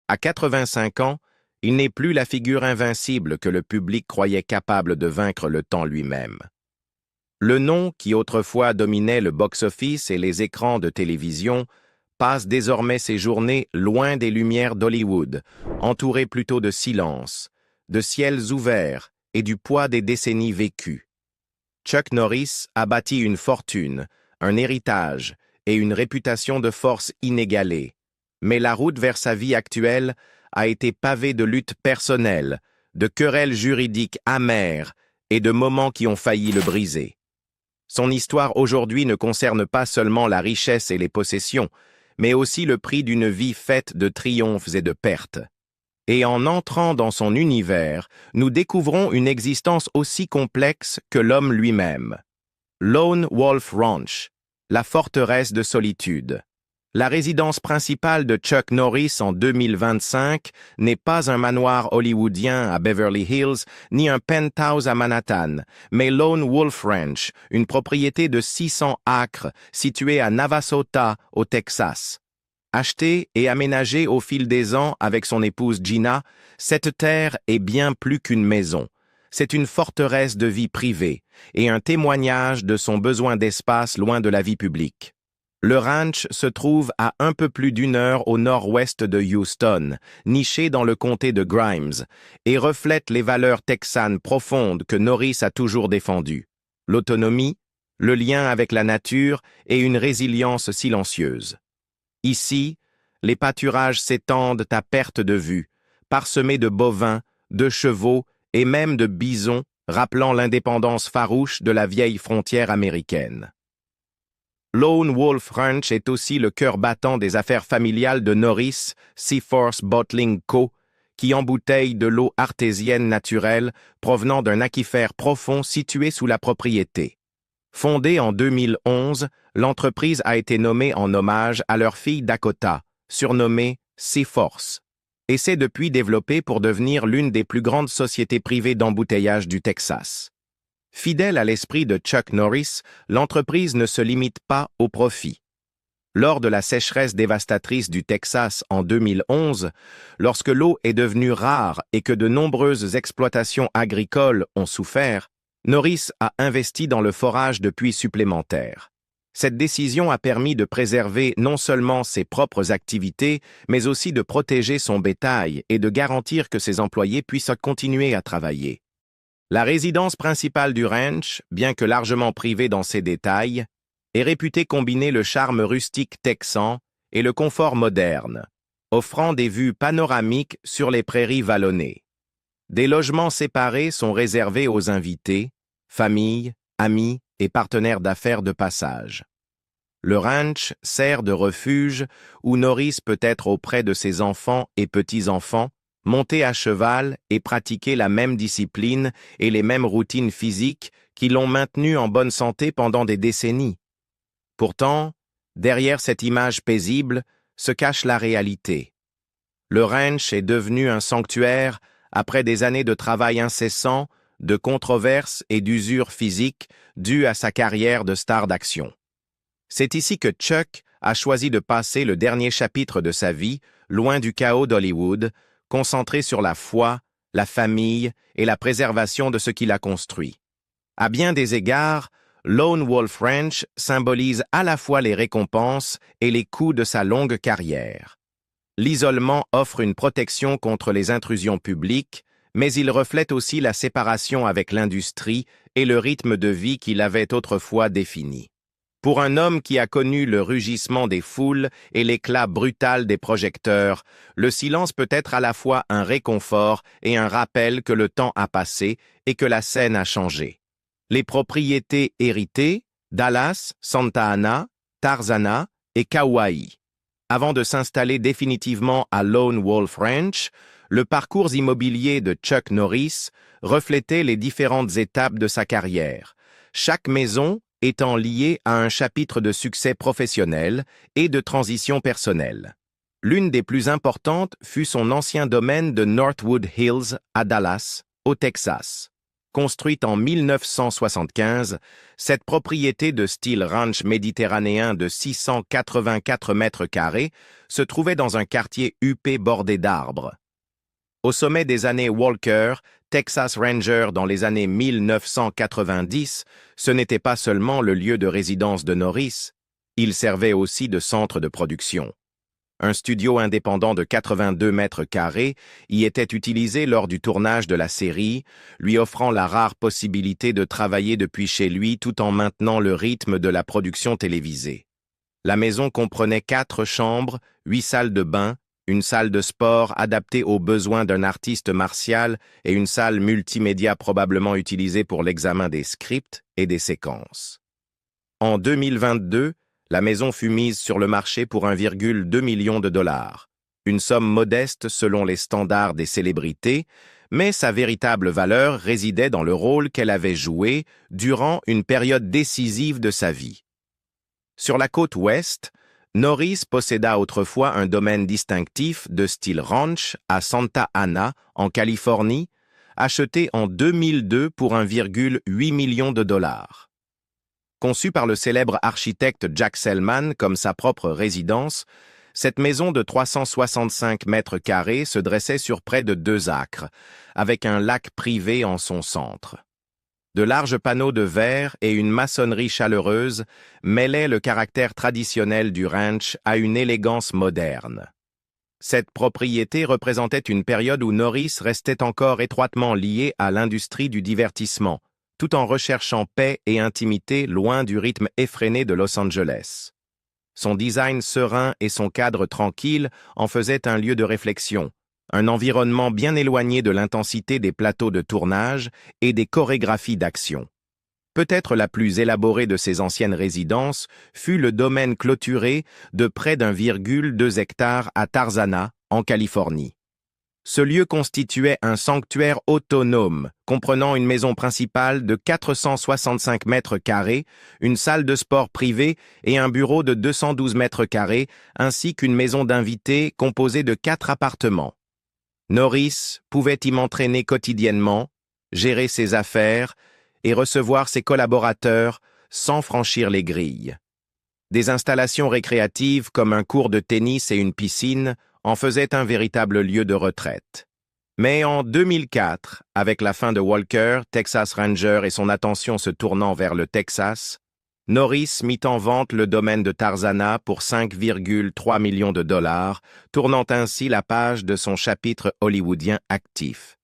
À 85 ans, il n'est plus la figure invincible que le public croyait capable de vaincre le temps lui-même. Le nom, qui autrefois dominait le box-office et les écrans de télévision, passe désormais ses journées loin des lumières d'Hollywood, entouré plutôt de silence, de ciels ouverts et du poids des décennies vécues. Chuck Norris a bâti une fortune, un héritage et une réputation de force inégalée, mais la route vers sa vie actuelle a été pavée de luttes personnelles, de querelles juridiques amères et de moments qui ont failli le briser. Son histoire aujourd'hui ne concerne pas seulement la richesse et les possessions, mais aussi le prix d'une vie faite de triomphes et de pertes. Et en entrant dans son univers, nous découvrons une existence aussi complexe que l'homme lui-même. Lone Wolf Ranch, la forteresse de solitude. La résidence principale de Chuck Norris en 2025 n'est pas un manoir hollywoodien à Beverly Hills, ni un penthouse à Manhattan, mais Lone Wolf Ranch, une propriété de 600 acres située à Navasota, au Texas. Achetée et aménagée au fil des ans avec son épouse Gina, cette terre est bien plus qu'une maison. C'est une forteresse de vie privée et un témoignage de son besoin d'espace loin de la vie publique. Le ranch se trouve à un peu plus d'une heure au nord-ouest de Houston, niché dans le comté de Grimes, et reflète les valeurs texanes profondes que Norris a toujours défendues. L'autonomie, le lien avec la nature et une résilience silencieuse. Ici, les pâturages s'étendent à perte de vue, parsemés de bovins, de chevaux et même de bisons, rappelant l'indépendance farouche de la vieille frontière américaine. Lone Wolf Ranch est aussi le cœur battant des affaires familiales de Norris Seaforth Bottling Co., qui embouteille de l'eau artésienne naturelle provenant d'un aquifère profond situé sous la propriété. Fondée en 2011, l'entreprise a été nommée en hommage à leur fille Dakota, surnommée Seaforth, et s'est depuis développée pour devenir l'une des plus grandes sociétés privées d'embouteillage du Texas. Fidèle à l'esprit de Chuck Norris, l'entreprise ne se limite pas au profit. Lors de la sécheresse dévastatrice du Texas en 2011, lorsque l'eau est devenue rare et que de nombreuses exploitations agricoles ont souffert, Norris a investi dans le forage de puits supplémentaires. Cette décision a permis de préserver non seulement ses propres activités, mais aussi de protéger son bétail et de garantir que ses employés puissent continuer à travailler. La résidence principale du ranch, bien que largement privée dans ses détails, est réputée combiner le charme rustique texan et le confort moderne, offrant des vues panoramiques sur les prairies vallonnées. Des logements séparés sont réservés aux invités, familles, amis et partenaires d'affaires de passage. Le ranch sert de refuge où Norris peut être auprès de ses enfants et petits-enfants, monter à cheval et pratiquer la même discipline et les mêmes routines physiques qui l'ont maintenu en bonne santé pendant des décennies. Pourtant, derrière cette image paisible se cache la réalité. Le ranch est devenu un sanctuaire après des années de travail incessant, de controverses et d'usure physique dues à sa carrière de star d'action. C'est ici que Chuck a choisi de passer le dernier chapitre de sa vie, loin du chaos d'Hollywood, concentré sur la foi, la famille et la préservation de ce qu'il a construit. À bien des égards, Lone Wolf Ranch symbolise à la fois les récompenses et les coûts de sa longue carrière. L'isolement offre une protection contre les intrusions publiques, mais il reflète aussi la séparation avec l'industrie et le rythme de vie qu'il avait autrefois défini. Pour un homme qui a connu le rugissement des foules et l'éclat brutal des projecteurs, le silence peut être à la fois un réconfort et un rappel que le temps a passé et que la scène a changé. Les propriétés héritées, Dallas, Santa Ana, Tarzana et Kauai. Avant de s'installer définitivement à Lone Wolf Ranch, le parcours immobilier de Chuck Norris reflétait les différentes étapes de sa carrière. Chaque maison étant liée à un chapitre de succès professionnel et de transition personnelle. L'une des plus importantes fut son ancien domaine de Northwood Hills à Dallas, au Texas. Construite en 1975, cette propriété de style ranch méditerranéen de 684 mètres carrés se trouvait dans un quartier huppé bordé d'arbres. Au sommet des années Walker, Texas Ranger dans les années 1990, ce n'était pas seulement le lieu de résidence de Norris, il servait aussi de centre de production. Un studio indépendant de 82 mètres carrés y était utilisé lors du tournage de la série, lui offrant la rare possibilité de travailler depuis chez lui tout en maintenant le rythme de la production télévisée. La maison comprenait 4 chambres, 8 salles de bain, une salle de sport adaptée aux besoins d'un artiste martial et une salle multimédia probablement utilisée pour l'examen des scripts et des séquences. En 2022, la maison fut mise sur le marché pour 1,2 million de dollars, une somme modeste selon les standards des célébrités, mais sa véritable valeur résidait dans le rôle qu'elle avait joué durant une période décisive de sa vie. Sur la côte ouest, Norris posséda autrefois un domaine distinctif de style ranch à Santa Ana, en Californie, acheté en 2002 pour 1,8 million de dollars. Conçue par le célèbre architecte Jack Selman comme sa propre résidence, cette maison de 365 mètres carrés se dressait sur près de 2 acres, avec un lac privé en son centre. De larges panneaux de verre et une maçonnerie chaleureuse mêlaient le caractère traditionnel du ranch à une élégance moderne. Cette propriété représentait une période où Norris restait encore étroitement lié à l'industrie du divertissement, tout en recherchant paix et intimité loin du rythme effréné de Los Angeles. Son design serein et son cadre tranquille en faisaient un lieu de réflexion, un environnement bien éloigné de l'intensité des plateaux de tournage et des chorégraphies d'action. Peut-être la plus élaborée de ces anciennes résidences fut le domaine clôturé de près d'1,2 hectare à Tarzana, en Californie. Ce lieu constituait un sanctuaire autonome, comprenant une maison principale de 465 mètres carrés, une salle de sport privée et un bureau de 212 mètres carrés, ainsi qu'une maison d'invités composée de 4 appartements. Norris pouvait y m'entraîner quotidiennement, gérer ses affaires et recevoir ses collaborateurs sans franchir les grilles. Des installations récréatives comme un court de tennis et une piscine en faisaient un véritable lieu de retraite. Mais en 2004, avec la fin de Walker, Texas Ranger et son attention se tournant vers le Texas, Norris mit en vente le domaine de Tarzana pour 5,3 millions de dollars, tournant ainsi la page de son chapitre hollywoodien actif.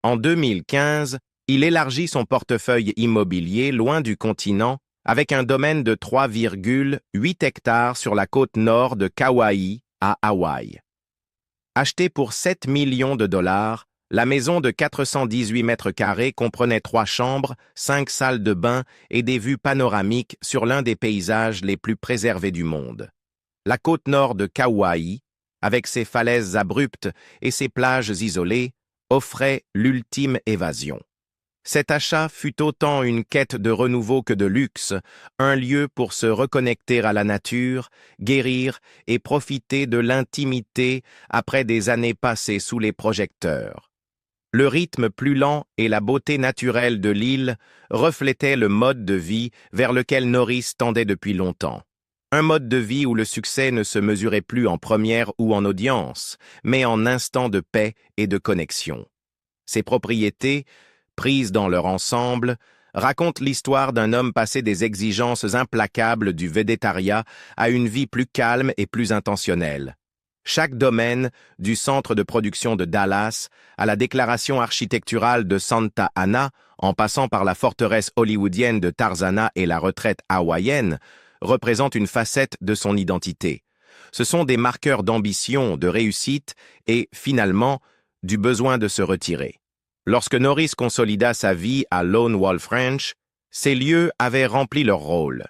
En 2015, il élargit son portefeuille immobilier loin du continent avec un domaine de 3,8 hectares sur la côte nord de Kauai, à Hawaï. Achetée pour 7 millions de dollars, la maison de 418 mètres carrés comprenait 3 chambres, 5 salles de bain et des vues panoramiques sur l'un des paysages les plus préservés du monde. La côte nord de Kauai, avec ses falaises abruptes et ses plages isolées, offrait l'ultime évasion. Cet achat fut autant une quête de renouveau que de luxe, un lieu pour se reconnecter à la nature, guérir et profiter de l'intimité après des années passées sous les projecteurs. Le rythme plus lent et la beauté naturelle de l'île reflétaient le mode de vie vers lequel Norris tendait depuis longtemps. Un mode de vie où le succès ne se mesurait plus en première ou en audience, mais en instants de paix et de connexion. Ces propriétés, prises dans leur ensemble, racontent l'histoire d'un homme passé des exigences implacables du végétariat à une vie plus calme et plus intentionnelle. Chaque domaine, du centre de production de Dallas à la déclaration architecturale de Santa Ana, en passant par la forteresse hollywoodienne de Tarzana et la retraite hawaïenne, représente une facette de son identité. Ce sont des marqueurs d'ambition, de réussite et, finalement, du besoin de se retirer. Lorsque Norris consolida sa vie à Lone Wolf Ranch, ces lieux avaient rempli leur rôle.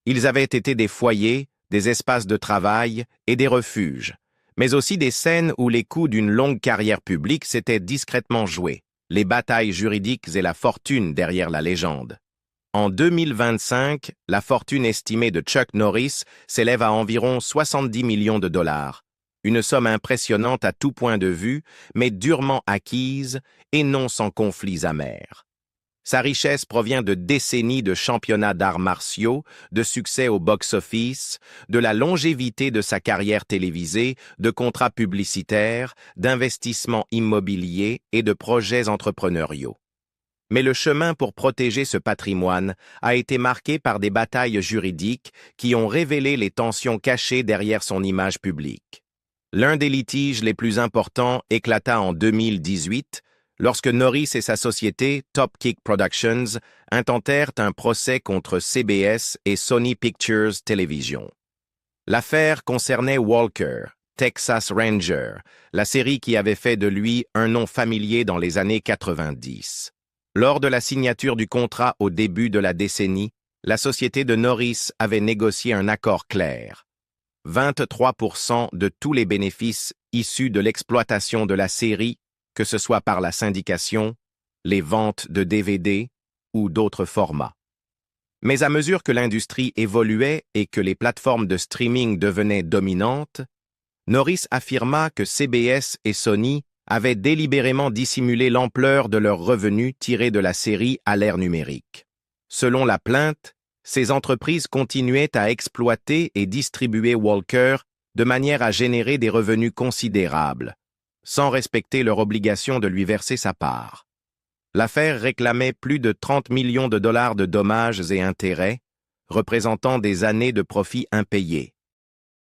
Ils avaient été des foyers, des espaces de travail et des refuges, mais aussi des scènes où les coups d'une longue carrière publique s'étaient discrètement joués, les batailles juridiques et la fortune derrière la légende. En 2025, la fortune estimée de Chuck Norris s'élève à environ 70 millions de dollars. Une somme impressionnante à tout point de vue, mais durement acquise et non sans conflits amers. Sa richesse provient de décennies de championnats d'arts martiaux, de succès au box-office, de la longévité de sa carrière télévisée, de contrats publicitaires, d'investissements immobiliers et de projets entrepreneuriaux. Mais le chemin pour protéger ce patrimoine a été marqué par des batailles juridiques qui ont révélé les tensions cachées derrière son image publique. L'un des litiges les plus importants éclata en 2018, lorsque Norris et sa société, Top Kick Productions, intentèrent un procès contre CBS et Sony Pictures Television. L'affaire concernait Walker, Texas Ranger, la série qui avait fait de lui un nom familier dans les années 90. Lors de la signature du contrat au début de la décennie, la société de Norris avait négocié un accord clair. 23% de tous les bénéfices issus de l'exploitation de la série, que ce soit par la syndication, les ventes de DVD ou d'autres formats. Mais à mesure que l'industrie évoluait et que les plateformes de streaming devenaient dominantes, Norris affirma que CBS et Sony avaient délibérément dissimulé l'ampleur de leurs revenus tirés de la série à l'ère numérique. Selon la plainte, ces entreprises continuaient à exploiter et distribuer Walker de manière à générer des revenus considérables, sans respecter leur obligation de lui verser sa part. L'affaire réclamait plus de 30 millions de dollars de dommages et intérêts, représentant des années de profits impayés.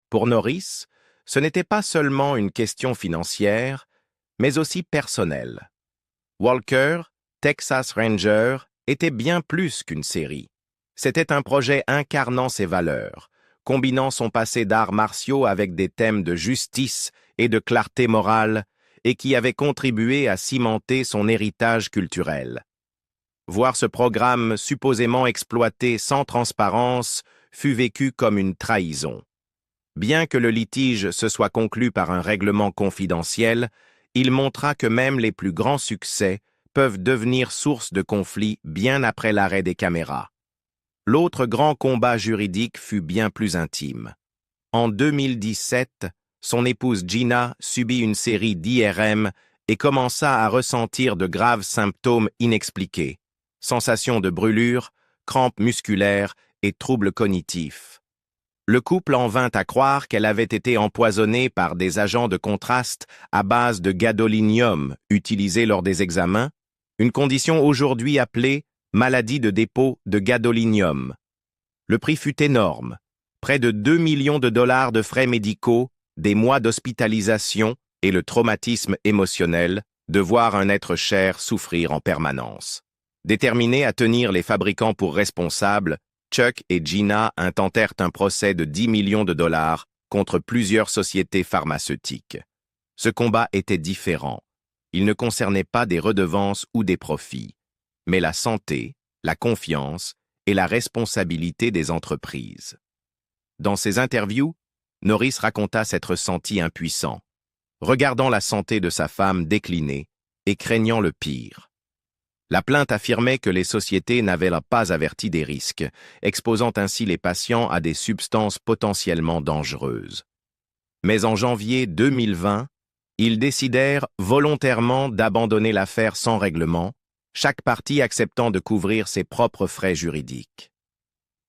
Pour Norris, ce n'était pas seulement une question financière, mais aussi personnelle. Walker, Texas Ranger, était bien plus qu'une série. C'était un projet incarnant ses valeurs, combinant son passé d'arts martiaux avec des thèmes de justice et de clarté morale, et qui avait contribué à cimenter son héritage culturel. Voir ce programme supposément exploité sans transparence fut vécu comme une trahison. Bien que le litige se soit conclu par un règlement confidentiel, il montra que même les plus grands succès peuvent devenir source de conflits bien après l'arrêt des caméras. L'autre grand combat juridique fut bien plus intime. En 2017, son épouse Gina subit une série d'IRM et commença à ressentir de graves symptômes inexpliqués, sensations de brûlure, crampes musculaires et troubles cognitifs. Le couple en vint à croire qu'elle avait été empoisonnée par des agents de contraste à base de gadolinium utilisés lors des examens, une condition aujourd'hui appelée maladie de dépôt de gadolinium. Le prix fut énorme, près de 2 millions de dollars de frais médicaux, des mois d'hospitalisation et le traumatisme émotionnel de voir un être cher souffrir en permanence. Déterminés à tenir les fabricants pour responsables, Chuck et Gina intentèrent un procès de 10 millions de dollars contre plusieurs sociétés pharmaceutiques. Ce combat était différent. Il ne concernait pas des redevances ou des profits, mais la santé, la confiance et la responsabilité des entreprises. Dans ses interviews, Norris raconta s'être senti impuissant, regardant la santé de sa femme décliner et craignant le pire. La plainte affirmait que les sociétés n'avaient pas averti des risques, exposant ainsi les patients à des substances potentiellement dangereuses. Mais en janvier 2020, ils décidèrent volontairement d'abandonner l'affaire sans règlement, chaque partie acceptant de couvrir ses propres frais juridiques.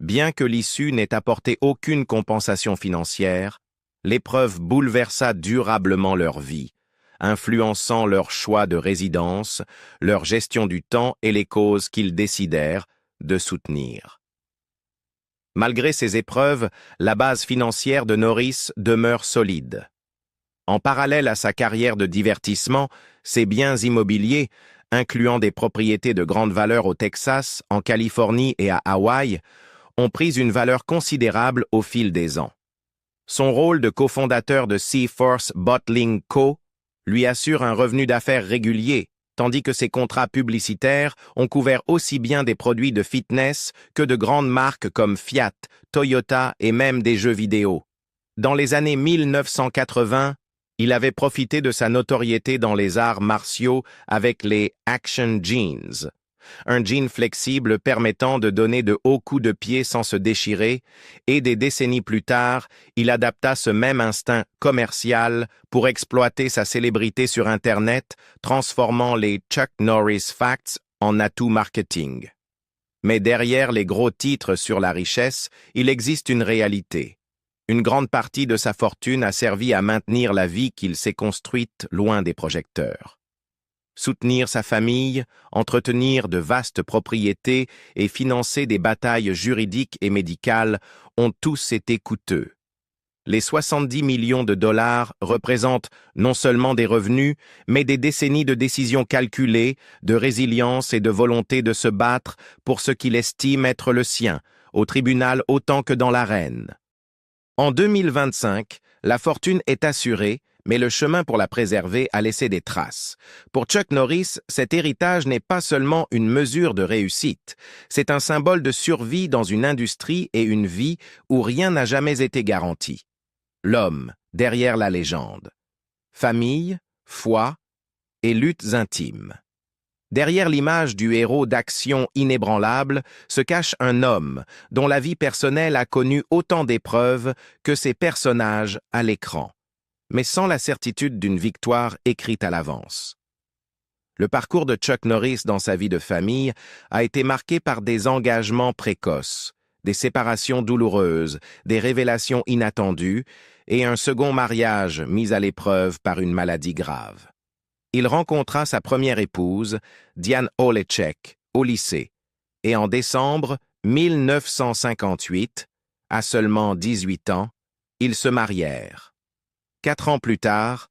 Bien que l'issue n'ait apporté aucune compensation financière, l'épreuve bouleversa durablement leur vie, influençant leur choix de résidence, leur gestion du temps et les causes qu'ils décidèrent de soutenir. Malgré ces épreuves, la base financière de Norris demeure solide. En parallèle à sa carrière de divertissement, ses biens immobiliers, incluant des propriétés de grande valeur au Texas, en Californie et à Hawaï, ont pris une valeur considérable au fil des ans. Son rôle de cofondateur de Seaforth Bottling Co. lui assure un revenu d'affaires régulier, tandis que ses contrats publicitaires ont couvert aussi bien des produits de fitness que de grandes marques comme Fiat, Toyota et même des jeux vidéo. Dans les années 1980, il avait profité de sa notoriété dans les arts martiaux avec les Action Jeans, un jean flexible permettant de donner de hauts coups de pied sans se déchirer, et des décennies plus tard, il adapta ce même instinct commercial pour exploiter sa célébrité sur Internet, transformant les Chuck Norris Facts en atout marketing. Mais derrière les gros titres sur la richesse, il existe une réalité. Une grande partie de sa fortune a servi à maintenir la vie qu'il s'est construite loin des projecteurs. Soutenir sa famille, entretenir de vastes propriétés et financer des batailles juridiques et médicales ont tous été coûteux. Les 70 millions de dollars représentent non seulement des revenus, mais des décennies de décisions calculées, de résilience et de volonté de se battre pour ce qu'il estime être le sien, au tribunal autant que dans l'arène. En 2025, la fortune est assurée, mais le chemin pour la préserver a laissé des traces. Pour Chuck Norris, cet héritage n'est pas seulement une mesure de réussite, c'est un symbole de survie dans une industrie et une vie où rien n'a jamais été garanti. L'homme derrière la légende. Famille, foi et luttes intimes. Derrière l'image du héros d'action inébranlable se cache un homme dont la vie personnelle a connu autant d'épreuves que ses personnages à l'écran, mais sans la certitude d'une victoire écrite à l'avance. Le parcours de Chuck Norris dans sa vie de famille a été marqué par des engagements précoces, des séparations douloureuses, des révélations inattendues et un second mariage mis à l'épreuve par une maladie grave. Il rencontra sa première épouse, Diane Holeček, au lycée, et en décembre 1958, à seulement 18 ans, ils se marièrent. 4 ans plus tard,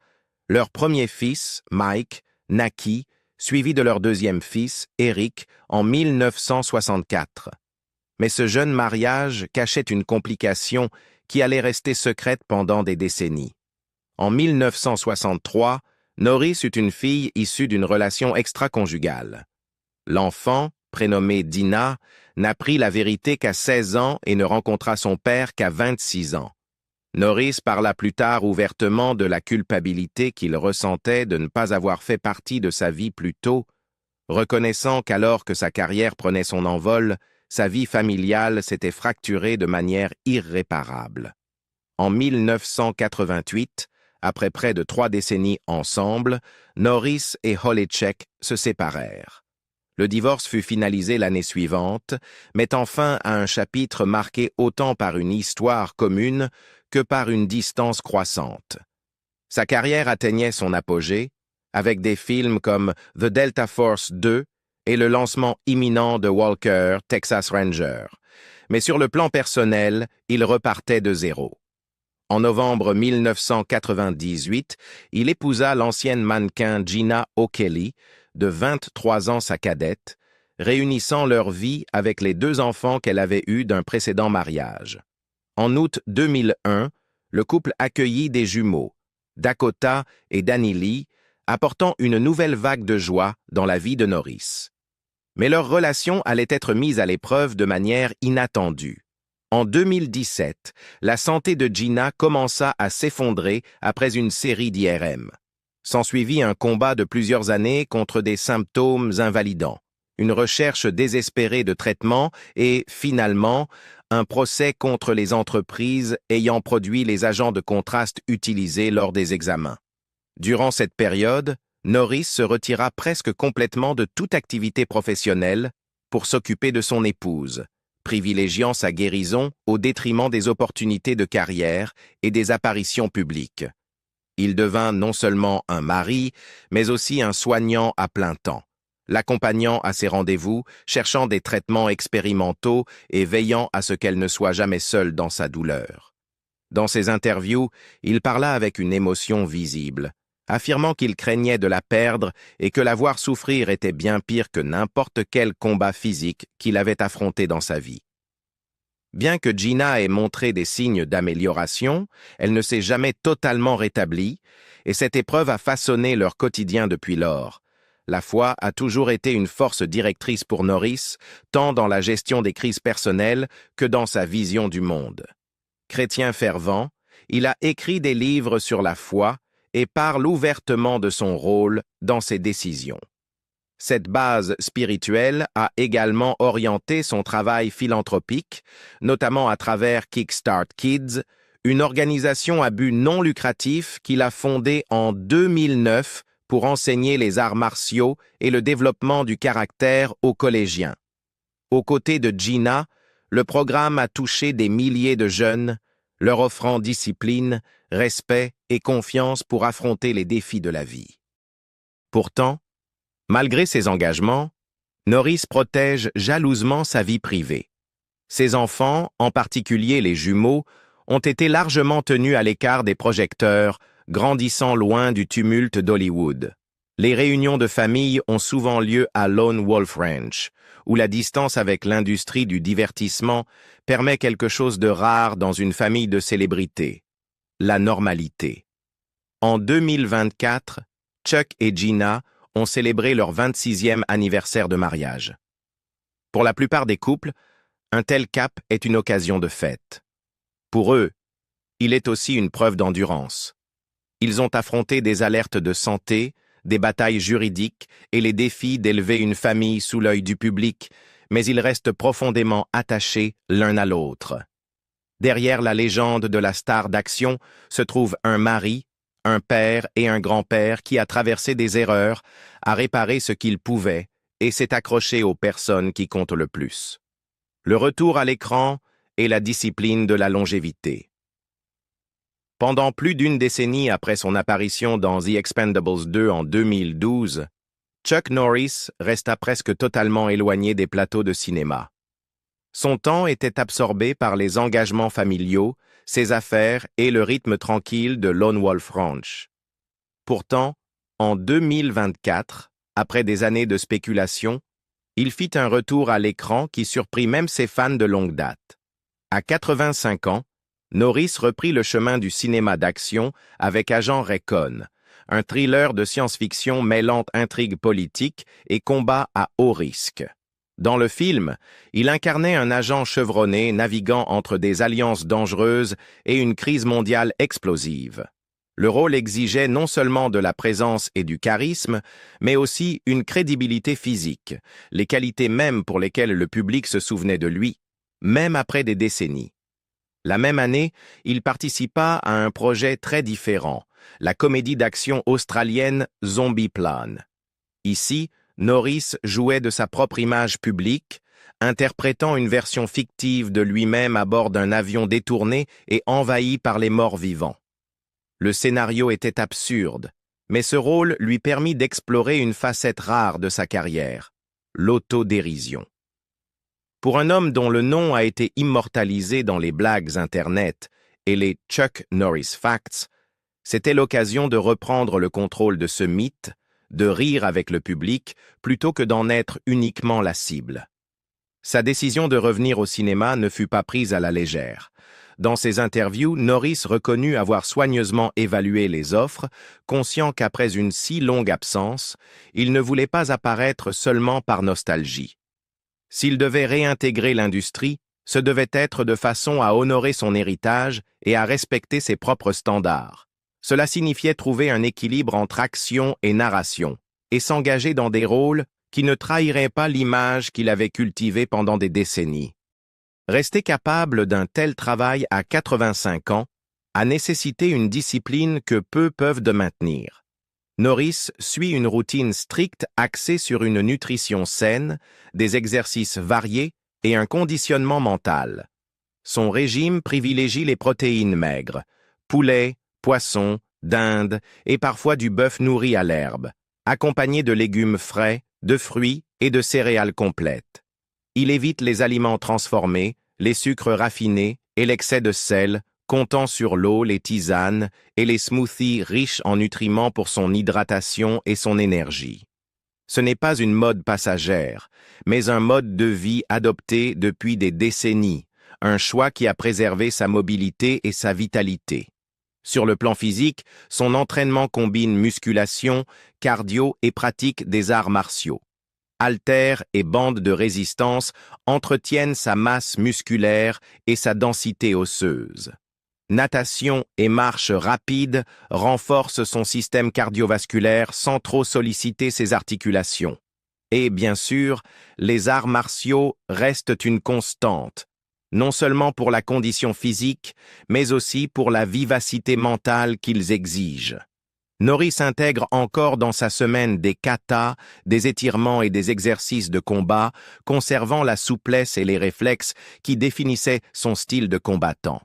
leur premier fils, Mike, naquit, suivi de leur deuxième fils, Eric, en 1964. Mais ce jeune mariage cachait une complication qui allait rester secrète pendant des décennies. En 1963, Norris eut une fille issue d'une relation extra-conjugale. L'enfant, prénommée Dina, n'apprit la vérité qu'à 16 ans et ne rencontra son père qu'à 26 ans. Norris parla plus tard ouvertement de la culpabilité qu'il ressentait de ne pas avoir fait partie de sa vie plus tôt, reconnaissant qu'alors que sa carrière prenait son envol, sa vie familiale s'était fracturée de manière irréparable. En 1988, après près de 3 décennies ensemble, Norris et Holeček se séparèrent. Le divorce fut finalisé l'année suivante, mettant fin à un chapitre marqué autant par une histoire commune que par une distance croissante. Sa carrière atteignait son apogée, avec des films comme The Delta Force 2 et le lancement imminent de Walker, Texas Ranger. Mais sur le plan personnel, il repartait de zéro. En novembre 1998, il épousa l'ancienne mannequin Gina O'Kelly, de 23 ans sa cadette, réunissant leur vie avec les 2 enfants qu'elle avait eus d'un précédent mariage. En août 2001, le couple accueillit des jumeaux, Dakota et Danny Lee, apportant une nouvelle vague de joie dans la vie de Norris. Mais leur relation allait être mise à l'épreuve de manière inattendue. En 2017, la santé de Gina commença à s'effondrer après une série d'IRM. S'ensuivit un combat de plusieurs années contre des symptômes invalidants, une recherche désespérée de traitement et, finalement, un procès contre les entreprises ayant produit les agents de contraste utilisés lors des examens. Durant cette période, Norris se retira presque complètement de toute activité professionnelle pour s'occuper de son épouse, privilégiant sa guérison au détriment des opportunités de carrière et des apparitions publiques. Il devint non seulement un mari, mais aussi un soignant à plein temps, l'accompagnant à ses rendez-vous, cherchant des traitements expérimentaux et veillant à ce qu'elle ne soit jamais seule dans sa douleur. Dans ses interviews, il parla avec une émotion visible, affirmant qu'il craignait de la perdre et que la voir souffrir était bien pire que n'importe quel combat physique qu'il avait affronté dans sa vie. Bien que Gina ait montré des signes d'amélioration, elle ne s'est jamais totalement rétablie, et cette épreuve a façonné leur quotidien depuis lors. La foi a toujours été une force directrice pour Norris, tant dans la gestion des crises personnelles que dans sa vision du monde. Chrétien fervent, il a écrit des livres sur la foi et parle ouvertement de son rôle dans ses décisions. Cette base spirituelle a également orienté son travail philanthropique, notamment à travers Kickstart Kids, une organisation à but non lucratif qu'il a fondée en 2009 pour pour enseigner les arts martiaux et le développement du caractère aux collégiens. Aux côtés de Gina, le programme a touché des milliers de jeunes, leur offrant discipline, respect et confiance pour affronter les défis de la vie. Pourtant, malgré ses engagements, Norris protège jalousement sa vie privée. Ses enfants, en particulier les jumeaux, ont été largement tenus à l'écart des projecteurs, grandissant loin du tumulte d'Hollywood. Les réunions de famille ont souvent lieu à Lone Wolf Ranch, où la distance avec l'industrie du divertissement permet quelque chose de rare dans une famille de célébrités: la normalité. En 2024, Chuck et Gina ont célébré leur 26e anniversaire de mariage. Pour la plupart des couples, un tel cap est une occasion de fête. Pour eux, il est aussi une preuve d'endurance. Ils ont affronté des alertes de santé, des batailles juridiques et les défis d'élever une famille sous l'œil du public, mais ils restent profondément attachés l'un à l'autre. Derrière la légende de la star d'action se trouve un mari, un père et un grand-père qui a traversé des erreurs, a réparé ce qu'il pouvait et s'est accroché aux personnes qui comptent le plus. Le retour à l'écran et la discipline de la longévité. Pendant plus d'une décennie après son apparition dans The Expendables 2 en 2012, Chuck Norris resta presque totalement éloigné des plateaux de cinéma. Son temps était absorbé par les engagements familiaux, ses affaires et le rythme tranquille de Lone Wolf Ranch. Pourtant, en 2024, après des années de spéculation, il fit un retour à l'écran qui surprit même ses fans de longue date. À 85 ans, Norris reprit le chemin du cinéma d'action avec Agent Recon, un thriller de science-fiction mêlant intrigue politique et combat à haut risque. Dans le film, il incarnait un agent chevronné naviguant entre des alliances dangereuses et une crise mondiale explosive. Le rôle exigeait non seulement de la présence et du charisme, mais aussi une crédibilité physique, les qualités mêmes pour lesquelles le public se souvenait de lui, même après des décennies. La même année, il participa à un projet très différent, la comédie d'action australienne Zombie-Plan. Ici, Norris jouait de sa propre image publique, interprétant une version fictive de lui-même à bord d'un avion détourné et envahi par les morts vivants. Le scénario était absurde, mais ce rôle lui permit d'explorer une facette rare de sa carrière, l'autodérision. Pour un homme dont le nom a été immortalisé dans les blagues Internet et les Chuck Norris Facts, c'était l'occasion de reprendre le contrôle de ce mythe, de rire avec le public plutôt que d'en être uniquement la cible. Sa décision de revenir au cinéma ne fut pas prise à la légère. Dans ses interviews, Norris reconnut avoir soigneusement évalué les offres, conscient qu'après une si longue absence, il ne voulait pas apparaître seulement par nostalgie. S'il devait réintégrer l'industrie, ce devait être de façon à honorer son héritage et à respecter ses propres standards. Cela signifiait trouver un équilibre entre action et narration, et s'engager dans des rôles qui ne trahiraient pas l'image qu'il avait cultivée pendant des décennies. Rester capable d'un tel travail à 85 ans a nécessité une discipline que peu peuvent de maintenir. Norris suit une routine stricte axée sur une nutrition saine, des exercices variés et un conditionnement mental. Son régime privilégie les protéines maigres, poulet, poisson, dinde et parfois du bœuf nourri à l'herbe, accompagné de légumes frais, de fruits et de céréales complètes. Il évite les aliments transformés, les sucres raffinés et l'excès de sel, comptant sur l'eau, les tisanes et les smoothies riches en nutriments pour son hydratation et son énergie. Ce n'est pas une mode passagère, mais un mode de vie adopté depuis des décennies, un choix qui a préservé sa mobilité et sa vitalité. Sur le plan physique, son entraînement combine musculation, cardio et pratique des arts martiaux. Haltères et bandes de résistance entretiennent sa masse musculaire et sa densité osseuse. Natation et marche rapide renforcent son système cardiovasculaire sans trop solliciter ses articulations. Et bien sûr, les arts martiaux restent une constante, non seulement pour la condition physique, mais aussi pour la vivacité mentale qu'ils exigent. Norris intègre encore dans sa semaine des katas, des étirements et des exercices de combat, conservant la souplesse et les réflexes qui définissaient son style de combattant.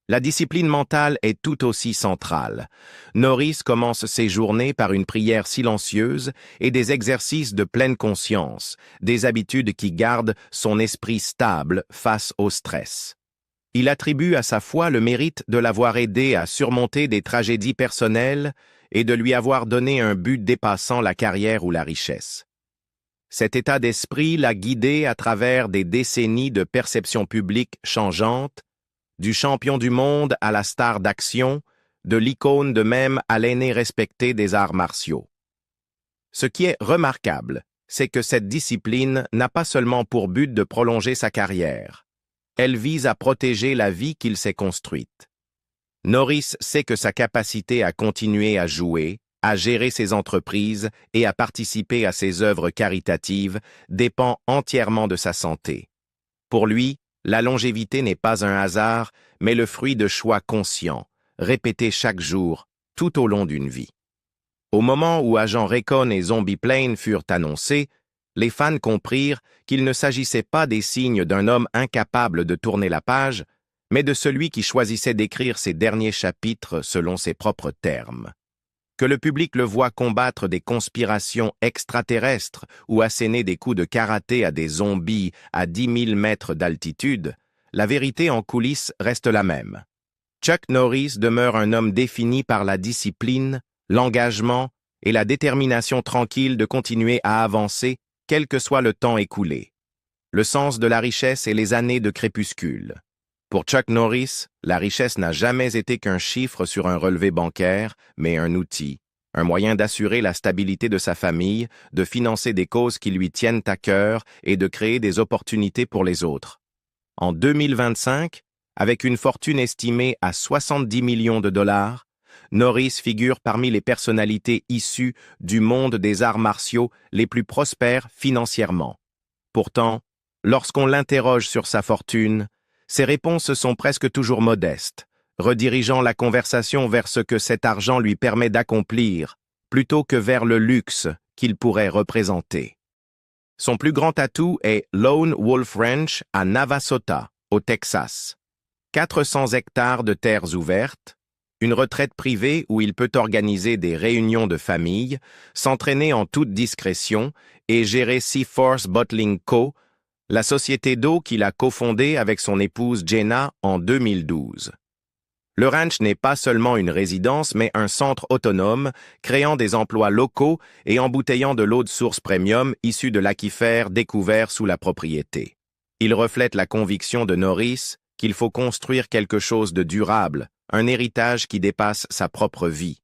La discipline mentale est tout aussi centrale. Norris commence ses journées par une prière silencieuse et des exercices de pleine conscience, des habitudes qui gardent son esprit stable face au stress. Il attribue à sa foi le mérite de l'avoir aidé à surmonter des tragédies personnelles et de lui avoir donné un but dépassant la carrière ou la richesse. Cet état d'esprit l'a guidé à travers des décennies de perception publique changeante, du champion du monde à la star d'action, de l'icône de même à l'aîné respecté des arts martiaux. Ce qui est remarquable, c'est que cette discipline n'a pas seulement pour but de prolonger sa carrière. Elle vise à protéger la vie qu'il s'est construite. Norris sait que sa capacité à continuer à jouer, à gérer ses entreprises et à participer à ses œuvres caritatives dépend entièrement de sa santé. Pour lui, la longévité n'est pas un hasard, mais le fruit de choix conscients, répétés chaque jour, tout au long d'une vie. Au moment où Agent Recon et Zombie Plane furent annoncés, les fans comprirent qu'il ne s'agissait pas des signes d'un homme incapable de tourner la page, mais de celui qui choisissait d'écrire ses derniers chapitres selon ses propres termes. Que le public le voie combattre des conspirations extraterrestres ou asséner des coups de karaté à des zombies à 10 000 mètres d'altitude, la vérité en coulisses reste la même. Chuck Norris demeure un homme défini par la discipline, l'engagement et la détermination tranquille de continuer à avancer, quel que soit le temps écoulé. Le sens de la richesse et les années de crépuscule. Pour Chuck Norris, la richesse n'a jamais été qu'un chiffre sur un relevé bancaire, mais un outil, un moyen d'assurer la stabilité de sa famille, de financer des causes qui lui tiennent à cœur et de créer des opportunités pour les autres. En 2025, avec une fortune estimée à 70 millions de dollars, Norris figure parmi les personnalités issues du monde des arts martiaux les plus prospères financièrement. Pourtant, lorsqu'on l'interroge sur sa fortune, ses réponses sont presque toujours modestes, redirigeant la conversation vers ce que cet argent lui permet d'accomplir, plutôt que vers le luxe qu'il pourrait représenter. Son plus grand atout est Lone Wolf Ranch à Navasota, au Texas. 400 hectares de terres ouvertes, une retraite privée où il peut organiser des réunions de famille, s'entraîner en toute discrétion et gérer Seaforth Bottling Co., la société d'eau qu'il a cofondée avec son épouse Jenna en 2012. Le ranch n'est pas seulement une résidence, mais un centre autonome, créant des emplois locaux et embouteillant de l'eau de source premium issue de l'aquifère découvert sous la propriété. Il reflète la conviction de Norris qu'il faut construire quelque chose de durable, un héritage qui dépasse sa propre vie.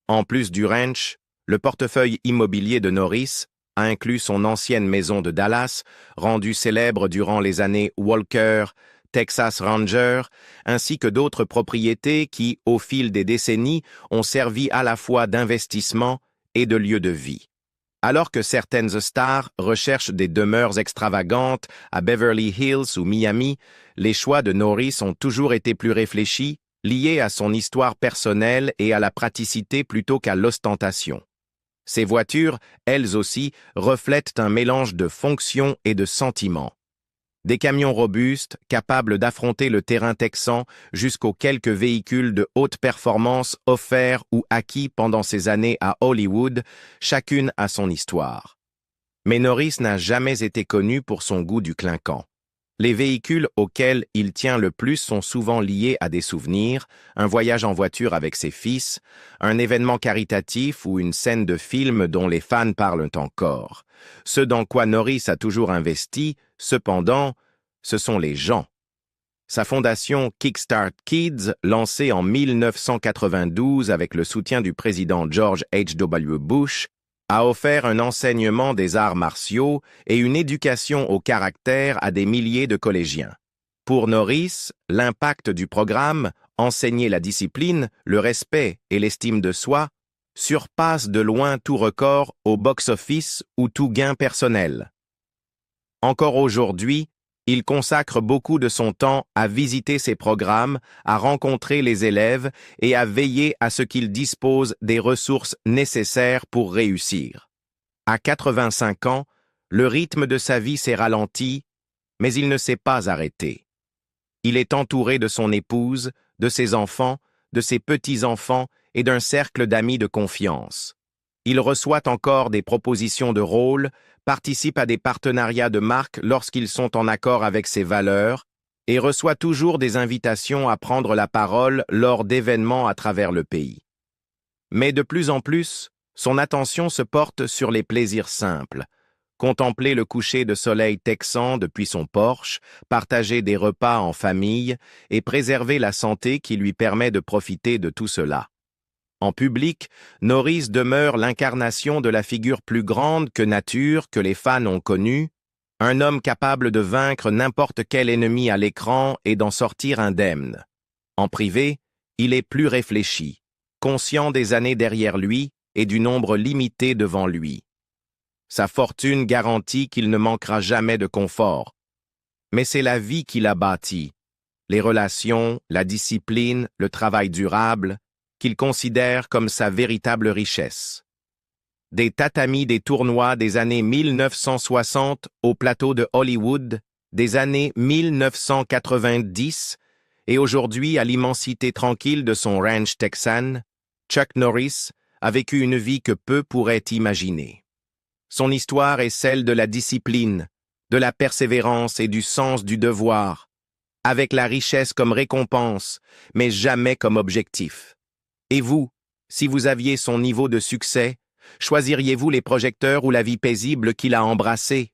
En plus du ranch, le portefeuille immobilier de Norris a inclus son ancienne maison de Dallas, rendue célèbre durant les années Walker, Texas Ranger, ainsi que d'autres propriétés qui, au fil des décennies, ont servi à la fois d'investissement et de lieu de vie. Alors que certaines stars recherchent des demeures extravagantes à Beverly Hills ou Miami, les choix de Norris ont toujours été plus réfléchis, liés à son histoire personnelle et à la praticité plutôt qu'à l'ostentation. Ces voitures, elles aussi, reflètent un mélange de fonction et de sentiment. Des camions robustes, capables d'affronter le terrain texan jusqu'aux quelques véhicules de haute performance offerts ou acquis pendant ses années à Hollywood, chacune a son histoire. Mais Norris n'a jamais été connu pour son goût du clinquant. Les véhicules auxquels il tient le plus sont souvent liés à des souvenirs, un voyage en voiture avec ses fils, un événement caritatif ou une scène de film dont les fans parlent encore. Ce dans quoi Norris a toujours investi, cependant, ce sont les gens. Sa fondation Kickstart Kids, lancée en 1992 avec le soutien du président George H.W. Bush, a offert un enseignement des arts martiaux et une éducation au caractère à des milliers de collégiens. Pour Norris, l'impact du programme, enseigner la discipline, le respect et l'estime de soi, surpasse de loin tout record au box-office ou tout gain personnel. Encore aujourd'hui, Il consacre beaucoup de son temps à visiter ses programmes, à rencontrer les élèves et à veiller à ce qu'ils disposent des ressources nécessaires pour réussir. À 85 ans, le rythme de sa vie s'est ralenti, mais il ne s'est pas arrêté. Il est entouré de son épouse, de ses enfants, de ses petits-enfants et d'un cercle d'amis de confiance. Il reçoit encore des propositions de rôle, participe à des partenariats de marque lorsqu'ils sont en accord avec ses valeurs et reçoit toujours des invitations à prendre la parole lors d'événements à travers le pays. Mais de plus en plus, son attention se porte sur les plaisirs simples. Contempler le coucher de soleil texan depuis son porche, partager des repas en famille et préserver la santé qui lui permet de profiter de tout cela. En public, Norris demeure l'incarnation de la figure plus grande que nature que les fans ont connue, un homme capable de vaincre n'importe quel ennemi à l'écran et d'en sortir indemne. En privé, il est plus réfléchi, conscient des années derrière lui et du nombre limité devant lui. Sa fortune garantit qu'il ne manquera jamais de confort. Mais c'est la vie qu'il a bâtie, les relations, la discipline, le travail durable, qu'il considère comme sa véritable richesse. Des tatamis des tournois des années 1960 au plateau de Hollywood, des années 1990, et aujourd'hui à l'immensité tranquille de son ranch texan, Chuck Norris a vécu une vie que peu pourraient imaginer. Son histoire est celle de la discipline, de la persévérance et du sens du devoir, avec la richesse comme récompense, mais jamais comme objectif. Et vous, si vous aviez son niveau de succès, choisiriez-vous les projecteurs ou la vie paisible qu'il a embrassée?